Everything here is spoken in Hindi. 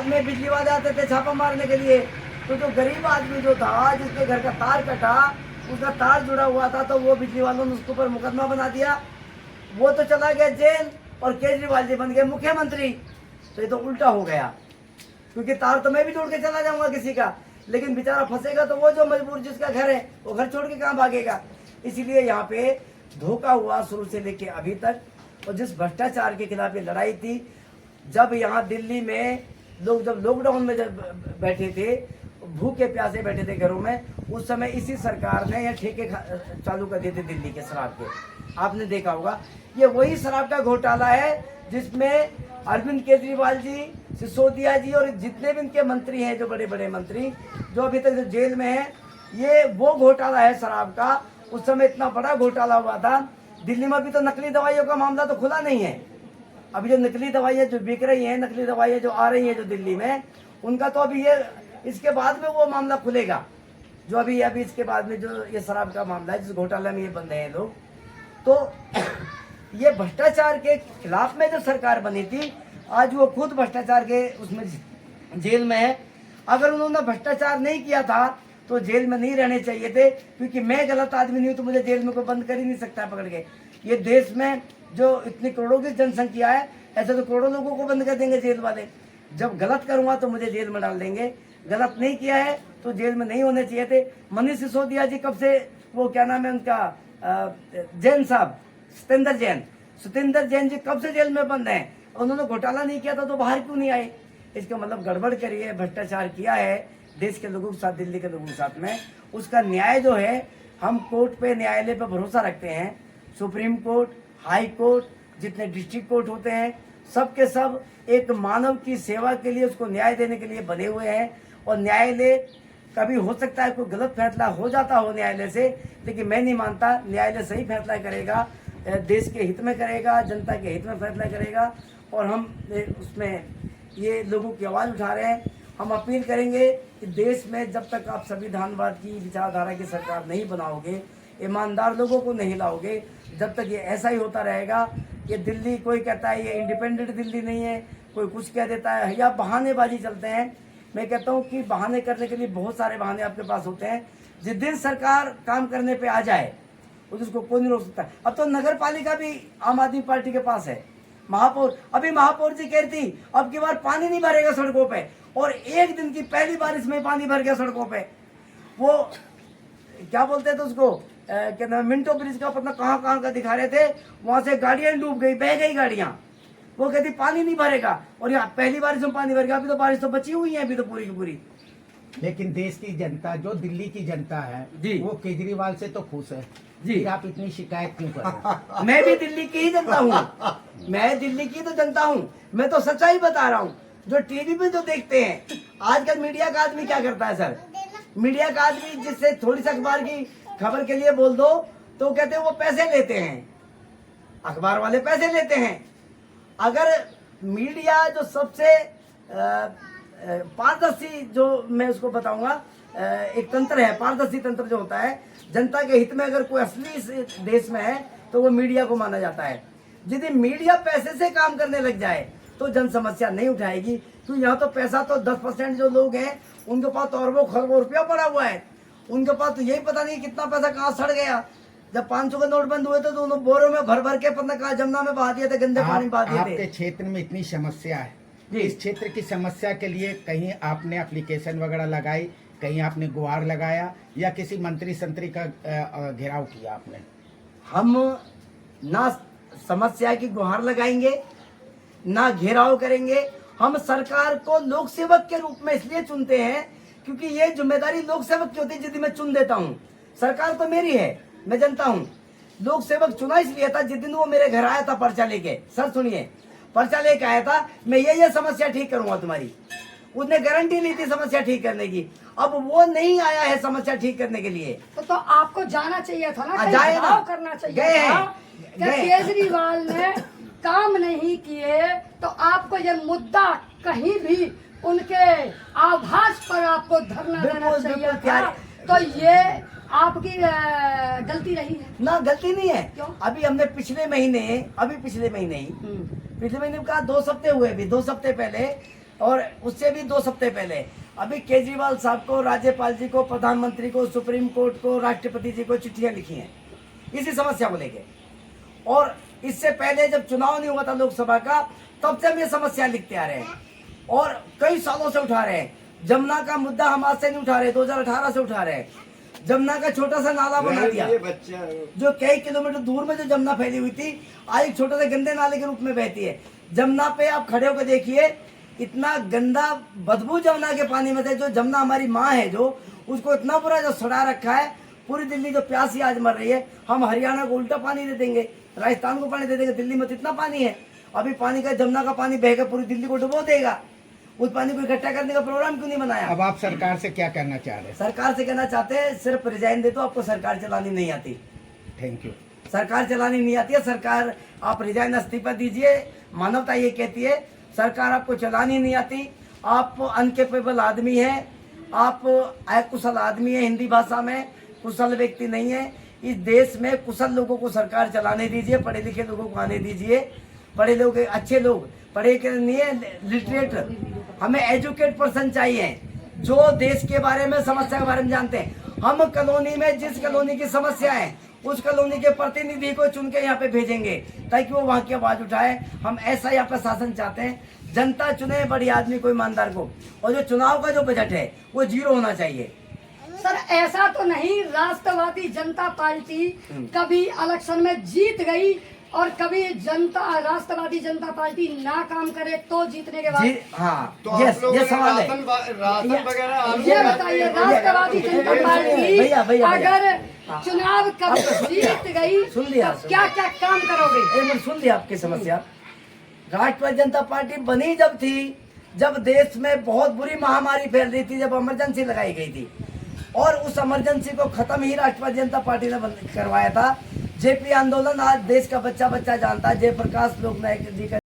बाद में बिजली वाले आते थे छापा मारने के लिए, तो जो गरीब आदमी जो था जिसके घर का तार कटा, उसका तार जुड़ा हुआ था, तो वो बिजली वालों ने उसके ऊपर मुकदमा बना दिया, वो तो चला गया जेल और केजरीवाल जी बन गए मुख्यमंत्री। तो ये तो उल्टा हो गया, क्योंकि तार तो मैं भी जोड़ के चला जाऊंगा किसी का, लेकिन बेचारा फंसेगा तो वो जो मजबूर जिसका घर है वो घर छोड़ के कहाँ भागेगा। इसीलिए यहाँ पे धोखा हुआ शुरू से लेके अभी तक। और जिस भ्रष्टाचार के खिलाफ ये लड़ाई थी, जब यहाँ दिल्ली में लोग जब लॉकडाउन में जब बैठे थे, भूखे प्यासे बैठे थे घरों में, उस समय इसी सरकार ने यह ठेके चालू कर दिए थे दिल्ली के शराब के। आपने देखा होगा, ये वही शराब का घोटाला है जिसमें अरविंद केजरीवाल जी, सिसोदिया जी और जितने भी इनके मंत्री हैं, जो बड़े बड़े मंत्री जो अभी तक जो जेल में हैं, ये वो घोटाला है शराब का। उस समय इतना बड़ा घोटाला हुआ था दिल्ली में। अभी तो नकली दवाइयों का मामला तो खुला नहीं है। अभी जो नकली दवाइयाँ जो बिक रही हैं, नकली दवाइयाँ जो आ रही हैं जो दिल्ली में, उनका तो अभी ये इसके बाद में वो मामला खुलेगा, जो अभी इसके बाद में जो ये शराब का मामला है, जिस घोटाले में ये बंद हैं लोग। तो ये भ्रष्टाचार के खिलाफ में जो सरकार बनी थी, आज वो खुद भ्रष्टाचार के उसमें जेल में है। अगर उन्होंने भ्रष्टाचार नहीं किया था तो जेल में नहीं रहने चाहिए थे, क्योंकि मैं गलत आदमी नहीं हूँ तो मुझे जेल में कोई बंद कर ही नहीं सकता पकड़ के। ये देश में जो इतनी करोड़ों की जनसंख्या है, ऐसे तो करोड़ों लोगों को बंद कर देंगे जेल वाले। जब गलत करूँगा तो मुझे जेल में डाल देंगे, गलत नहीं किया है तो जेल में नहीं होने चाहिए थे। मनीष सिसोदिया जी कब से, वो क्या नाम है उनका, जैन साहब, सत्येंद्र जैन जी कब से जेल में बंद हैं? उन्होंने घोटाला नहीं किया था तो बाहर क्यों नहीं आए? इसका मतलब गड़बड़ करी है, भ्रष्टाचार किया है देश के लोगों के साथ, दिल्ली के लोगों के साथ में। उसका न्याय जो है, हम कोर्ट पे, न्यायालय पे भरोसा रखते हैं। सुप्रीम कोर्ट, हाई कोर्ट, जितने डिस्ट्रिक्ट कोर्ट होते हैं, सब के सब एक मानव की सेवा के लिए, उसको न्याय देने के लिए बने हुए हैं। और न्यायालय कभी हो सकता है कोई गलत फैसला हो जाता हो न्यायालय से, लेकिन मैं नहीं मानता। न्यायालय सही फैसला करेगा, देश के हित में करेगा, जनता के हित में फैसला करेगा। और हम उसमें ये लोगों की आवाज़ उठा रहे हैं। हम अपील करेंगे कि देश में जब तक आप संविधानवाद की विचारधारा की सरकार नहीं बनाओगे, ईमानदार लोगों को नहीं लाओगे, जब तक ये ऐसा ही होता रहेगा। ये दिल्ली, कोई कहता है ये इंडिपेंडेंट दिल्ली नहीं है, कोई कुछ कह देता है, या बहानेबाजी चलते हैं। मैं कहता हूँ कि बहाने करने के लिए बहुत सारे बहाने आपके पास होते हैं। जिस दिन सरकार काम करने पे आ जाए उसको कोई नहीं रोक सकता। अब तो नगर पालिका भी आम आदमी पार्टी के पास है, महापौर। अभी महापौर जी कह रही थी अब की बार पानी नहीं भरेगा सड़कों पे, और एक दिन की पहली बारिश में पानी भर गया सड़कों पे। वो क्या बोलते थे उसको, क्या नाम, मिंटो ब्रिज का पता कहाँ का दिखा रहे थे, वहां से गाड़ियां डूब गई, बह गई गाड़ियां। वो कहती पानी नहीं भरेगा, और यहाँ पहली बारिश में पानी भर गया। अभी तो बारिश तो बची हुई है अभी तो पूरी की पूरी। लेकिन देश की जनता, जो दिल्ली की जनता है जी, वो केजरीवाल से तो खुश है जी। आप इतनी शिकायत क्यों कर रहे हैं? मैं भी दिल्ली की ही जनता हूँ, मैं दिल्ली की तो जनता हूँ। मैं तो सच्चाई बता रहा हूँ। जो टीवी पे जो देखते हैं आजकल, मीडिया का आदमी क्या करता है सर, मीडिया का आदमी जिससे थोड़ी सी अखबार की खबर के लिए बोल दो तो कहते हैं वो पैसे लेते हैं, अखबार वाले पैसे लेते हैं। अगर मीडिया जो सबसे पारदर्शी, जो मैं उसको बताऊंगा, एक तंत्र है, पारदर्शी तंत्र जो होता है, जनता के हित में अगर कोई असली इस देश में है तो वो मीडिया को माना जाता है। यदि मीडिया पैसे से काम करने लग जाए तो जन समस्या नहीं उठाएगी। क्योंकि यहाँ तो पैसा तो 10% जो लोग हैं उनके पास तो अरबों खरबों रुपया पड़ा हुआ है। उनके पास तो यही पता नहीं कितना पैसा कहाँ सड़ गया। जब 500 के नोट बंद हुए थे तो उन्होंने बोरों में भर भर के पता कहाँ जमुना में बहा दिए थे, गंदे पानी में बहा दिए थे। आपके क्षेत्र में इतनी समस्या है, इस क्षेत्र की समस्या के लिए कहीं आपने एप्लीकेशन वगैरह लगाई, कहीं आपने गुहार लगाया, या किसी मंत्री संतरी का घेराव किया आपने? हम ना समस्या की गुहार लगाएंगे ना घेराव करेंगे। हम सरकार को लोक सेवक के रूप में इसलिए चुनते हैं क्योंकि ये जिम्मेदारी लोक सेवक की होती है जिस दिन मैं चुन देता हूँ। सरकार तो मेरी है, मैं जनता हूँ। लोक सेवक चुना इसलिए था जिस दिन वो मेरे घर आया था पर्चा लेके। सर सुनिए, पर्चा लेके आया था, मैं ये समस्या ठीक करूंगा तुम्हारी। उसने गारंटी ली थी समस्या ठीक करने की। अब वो नहीं आया है समस्या ठीक करने के लिए, तो आपको जाना चाहिए था ना, जाए ना, करना चाहिए गए था। गए। केजरीवाल ने काम नहीं किए तो आपको ये मुद्दा कहीं भी उनके आभास पर आपको धरना देना चाहिए था। तो ये आपकी गलती रही है ना? गलती नहीं है। क्यों? अभी हमने पिछले महीने ही पिछले महीने कहा 2 हफ्ते हुए, अभी 2 हफ्ते पहले और उससे भी 2 हफ्ते पहले अभी केजरीवाल साहब को, राज्यपाल जी को, प्रधानमंत्री को, सुप्रीम कोर्ट को, राष्ट्रपति जी को चिट्ठियां लिखी हैं इसी समस्या को लेके। और इससे पहले जब चुनाव नहीं हुआ था लोकसभा का, तब से हम ये समस्या लिखते आ रहे हैं और कई सालों से उठा रहे हैं। जमुना का मुद्दा हम आज से नहीं उठा रहे, 2018 से उठा रहे हैं। जमुना का छोटा सा नाला बना दिया, जो कई किलोमीटर दूर में जो जमुना फैली हुई थी, आज एक छोटे से गंदे नाले के रूप में बहती है। जमुना पे आप खड़े होकर देखिए, इतना गंदा बदबू जमुना के पानी में से। जो जमुना हमारी माँ है, जो उसको इतना बुरा जो सड़ा रखा है। पूरी दिल्ली जो प्यासी आज मर रही है, हम हरियाणा को उल्टा पानी दे देंगे, राजस्थान को पानी दे देंगे। दिल्ली में तो इतना पानी है, अभी पानी का जमुना का पानी बहकर पूरी दिल्ली को डुबो देगा। उस पानी को इकट्ठा करने का प्रोग्राम क्यों नहीं बनाया? अब आप सरकार से क्या कहना चाह रहे हैं? सरकार से कहना चाहते हैं, सिर्फ रिजाइन दे दो, आपको सरकार चलानी नहीं आती। Thank you. सरकार चलानी नहीं आती है, सरकार आप रिजाइन इस्तीफा दीजिए। मानवता ये कहती है सरकार आपको चलानी नहीं आती, आप अनकेपेबल आदमी हैं, आप अकुशल आदमी है, हिंदी भाषा में कुशल व्यक्ति नहीं है। इस देश में कुशल लोगों को सरकार चलाने दीजिए, पढ़े लिखे लोगों को आने दीजिए। पढ़े लोग, अच्छे लोग, पढ़े के नहीं है, लिटरेट, हमें एजुकेट पर्सन चाहिए जो देश के बारे में, समस्या के बारे में जानते हैं। हम कॉलोनी में जिस कॉलोनी की समस्या है, उस कॉलोनी के प्रतिनिधि को चुन के यहाँ पे भेजेंगे ताकि वो वहाँ की आवाज उठाए। हम ऐसा यहाँ पे शासन चाहते हैं, जनता चुने बड़ी आदमी को, ईमानदार को। और जो चुनाव का जो बजट है वो 0 होना चाहिए। सर ऐसा तो नहीं, राष्ट्रवादी जनता पार्टी कभी इलेक्शन में जीत गई और कभी राष्ट्रवादी जनता पार्टी ना काम करे तो जीतने के बाद? हाँ, तो ये सवाल है। राशन वगैरह ये बताइए, राष्ट्रवादी जनता पार्टी भैया। अगर चुनाव कभी जीत गई सुन लिया, तो क्या क्या काम करोगे? एक मिनट सुन लिया आपकी समस्या। राष्ट्रवादी जनता पार्टी बनी जब थी, जब देश में बहुत बुरी महामारी फैल रही थी, जब इमरजेंसी लगाई गई थी, और उस इमरजेंसी को खत्म ही राष्ट्रवादी जनता पार्टी ने करवाया था। जेपी आंदोलन आज देश का बच्चा जानता है। जयप्रकाश लोकनायक जी का